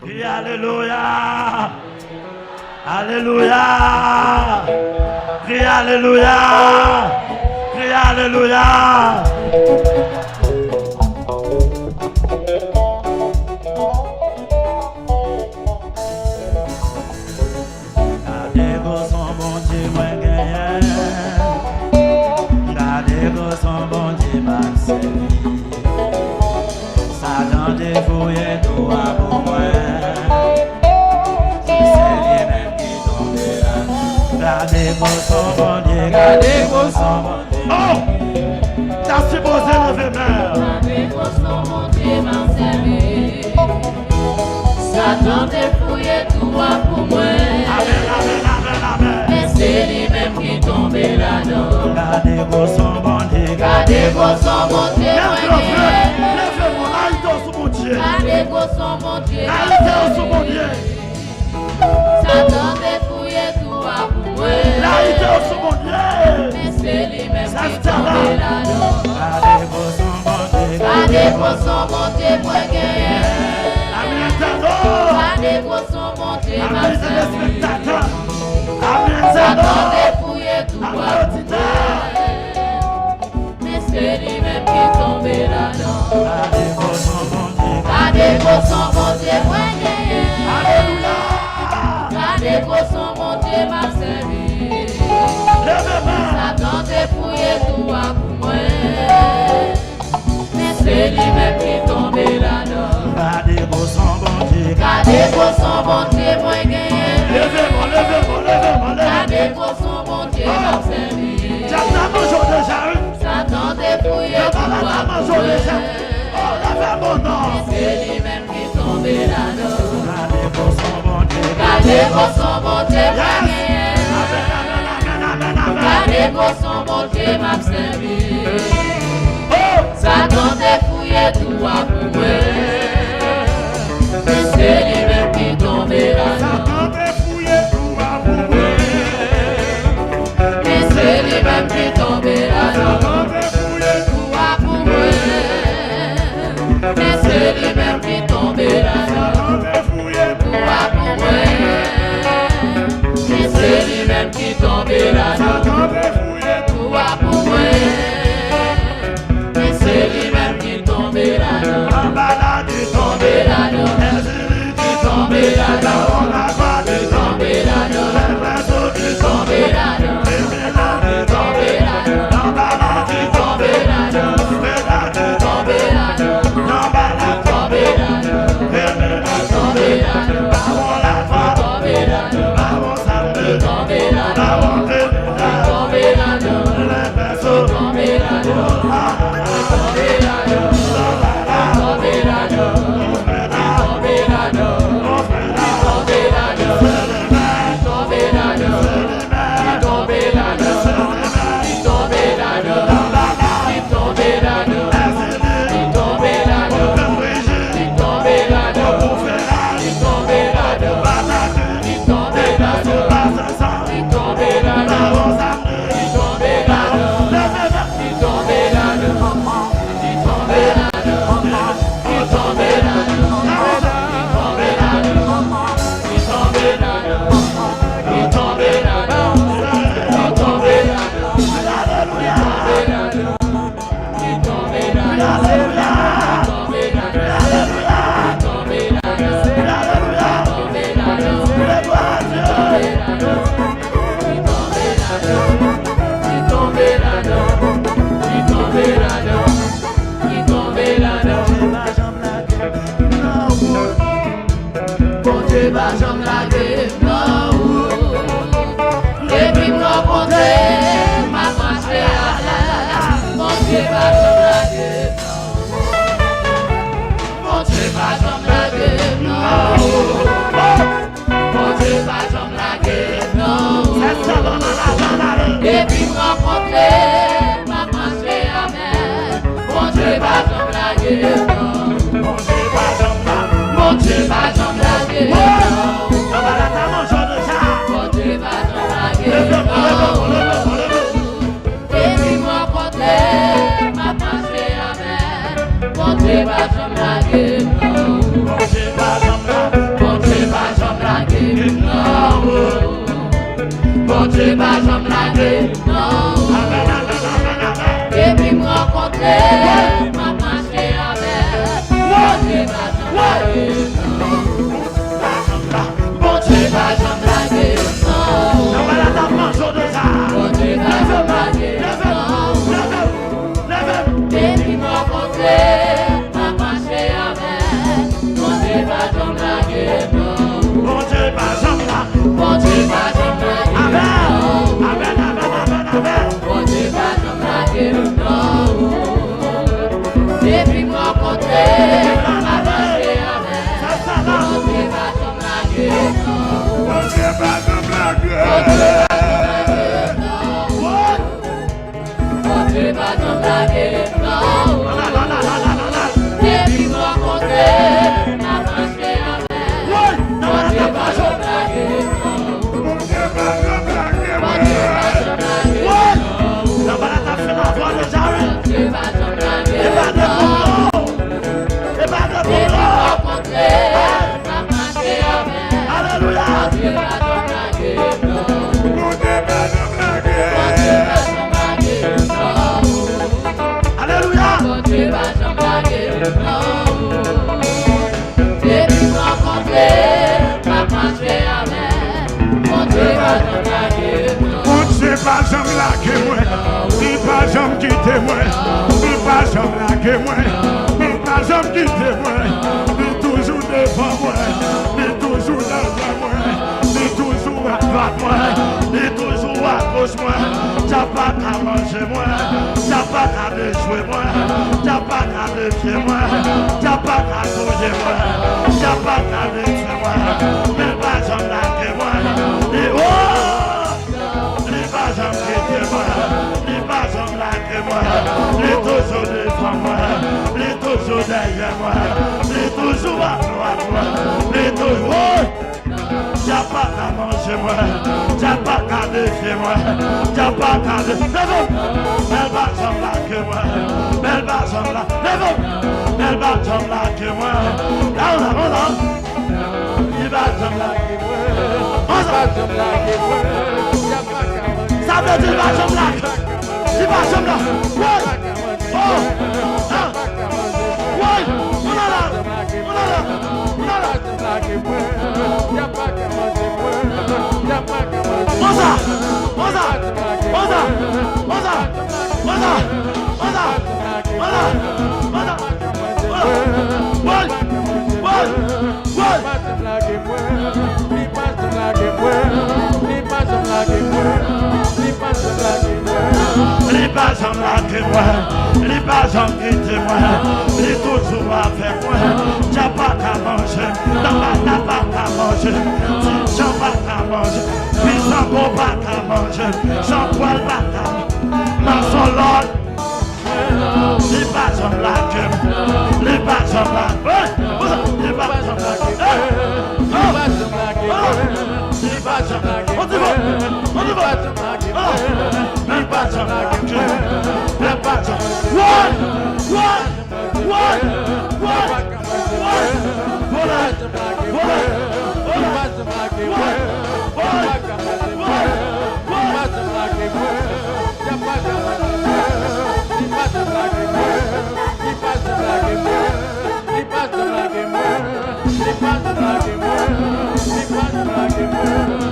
Crie Alléluia. Alléluia. Crie Alléluia. Crie Alléluia. Satan défouillé tout à pour moi. C'est lui-même qui tombe là. Gardez vos son bon Dieu, gardez vos son bon Dieu. Oh! T'as supposé lever main. Gardez vos son bon Dieu m'a servi. Satan défouillé tout à pour moi. Amen, amen, amen, amen. Mais c'est lui-même qui tombe là-dedans. Gardez vos son bon Dieu, Gardez vos son bon Dieu, Lève-moi, laïté au sous mon Dieu. gardez vos son bon Dieu, Laïté au sous mon Dieu. Satan défouillé tout à pour moi. Laïté au sous mon Dieu. Mais c'est lui-même Ça qui se tient là. tombe là-dedans. gardez vos son bon Dieu, Gardez vos son bon Dieu, moi gagné. Amen, Tano. Gardez vos son bon Dieu, ma Amen, servi. téléspectateurs. Amen, Satan Tano. défouillé tout à Amen, pour auditeur. mais c'est lui-même qui tombe là-dedans. gardez vos son bon Dieu, Gardez vos son bon Dieu, moi gagné. Alléluia. Gardez vos son bon Dieu, ma servi. Lève-moi. Satan défouillé tout à pour moi. Mais c'est lui-même qui tombe là-dedans. gardez vos son bon Dieu, Gardez vos son bon Dieu, moi gagné. Lève-moi, lève-moi, lève-moi, lève-moi. Gardez vos son bon Dieu, ma servi. J'attends toujours déjà. Satan défouillé tout à pour moi. Oh, lève mon nom. C'est lui-même qui tombe là-dedans. gardez vos son bon Dieu, Gardez vos son bon Dieu, moi gagné. Amen, amen, amen, amen. Gardez vos son bon Dieu, ma servi. Oh, Satan défouillé tout à pour moi. Mais c'est lui-même qui tombe là-dedans. Satan défouillé tout à pour moi. Mais c'est lui-même qui tombe là-dedans. Satan défouillé Tout à pour moi. Mais c'est lui-même qui tombe là-dedans. Satan défouillé Tout à pour moi. Mais c'est lui-même qui tombe là-dedans. Satan défouillé Tout à pour moi. Mais c'est lui-même qui tombe là-dedans. en balade du Tombe tombé. là-dedans. Tombe là-dedans. On a pas du Tombe là-dedans. le réseau du Tombe là-dedans. Tombe là-dedans. en balade du Tombe là-dedans. Tombe là-dedans. Tombe là-dedans. Tombe là-dedans. Tombe là-dedans. Tombe là-dedans. Tombe là-dedans. Tombe Depuis me rencontrer, ma pensée amère. Mon Dieu va j'en blaguer, non. Mon Dieu va j'en blaguer, non. Mon Dieu va j'en blaguer, non. Depuis me rencontrer, ma pensée amère. Mon Dieu va j'en blaguer, non. Et puis me rencontrer, m'a marché avec. Bon Dieu va t'embrayer, bon Dieu va t'embrayer, On va la taper en jour de ça. bon Dieu va t'embrayer, et puis me rencontrer, m'a marché avec. Bon Dieu va t'embrayer, Bon Dieu va s'en bon Dieu va t'embrayer, Amen. bon Dieu va t'embrayer, et puis me rencontrer, m'a marché avec. Bon Dieu va t'embrayer, Bon Dieu va s'en bon Dieu va t'embrayer, et puis me rencontrer, m'a marché avec. Bon Dieu va t'embrayer, bon Dieu va t'embrayer, On va la taper dans la voie de Jared. bon Dieu va t'embrayer, Et pas de boulot. Et pas de et puis me boulot. rencontrer, m'a marché avec. Alléluia. Bon Dieu va t'embrayer, Bon Dieu va bon Dieu va t'embrayer, Alléluia. bon Dieu va t'embrayer, et puis me rencontrer, m'a marché avec. Bon Dieu va t'embrayer, On ne sait pas jamais là que moi. Il pas jamais quitter moi. Il pas jamais là que moi. Il pas jamais quitter moi. Il toujours devant moi. Il toujours derrière moi. Il toujours à droite moi. Il toujours à gauche moi. T'as pas qu'à manger moi. T'as pas qu'à déjouer moi. T'as pas qu'à défier moi. T'as pas qu'à toucher moi. T'as pas qu'à détruire moi. Il pas jamais là que moi. Et oh! Il va jamais quitter moi, il va jamais lâcher moi, il est toujours devant moi, il est toujours derrière moi, il est toujours à droite moi, il est toujours... T'as pas qu'à manger moi, t'as pas qu'à défier moi, t'as pas qu'à défier moi. Elle va jamais lâcher moi, elle va jamais lâcher moi, elle va jamais lâcher moi. Là on a, il va jamais lâcher moi. Ça veut dire il va jamais lâcher. Il va jamais lâcher. Ouais. Oh. Ah. Ouais. On a là. On a là. On a là. Oza. Oza. Oza. Oza. Oza. Oza. Oza. Oza. Ouais. Ouais. Ouais. Les pas jamais lâcher moi, les pas jamais quitter moi, les toujours avec moi. T'as pas qu'à manger, t'as pas qu'à manger, t'as pas qu'à manger, puis sans bon pas qu'à manger, sans poil pas qu'à manger, dans son lot. Les pas jamais lâcher, les pas jamais lâcher, les pas jamais lâcher. On y va, on y va. Les pas jamais lâcher, les pas jamais. One. Voilà. He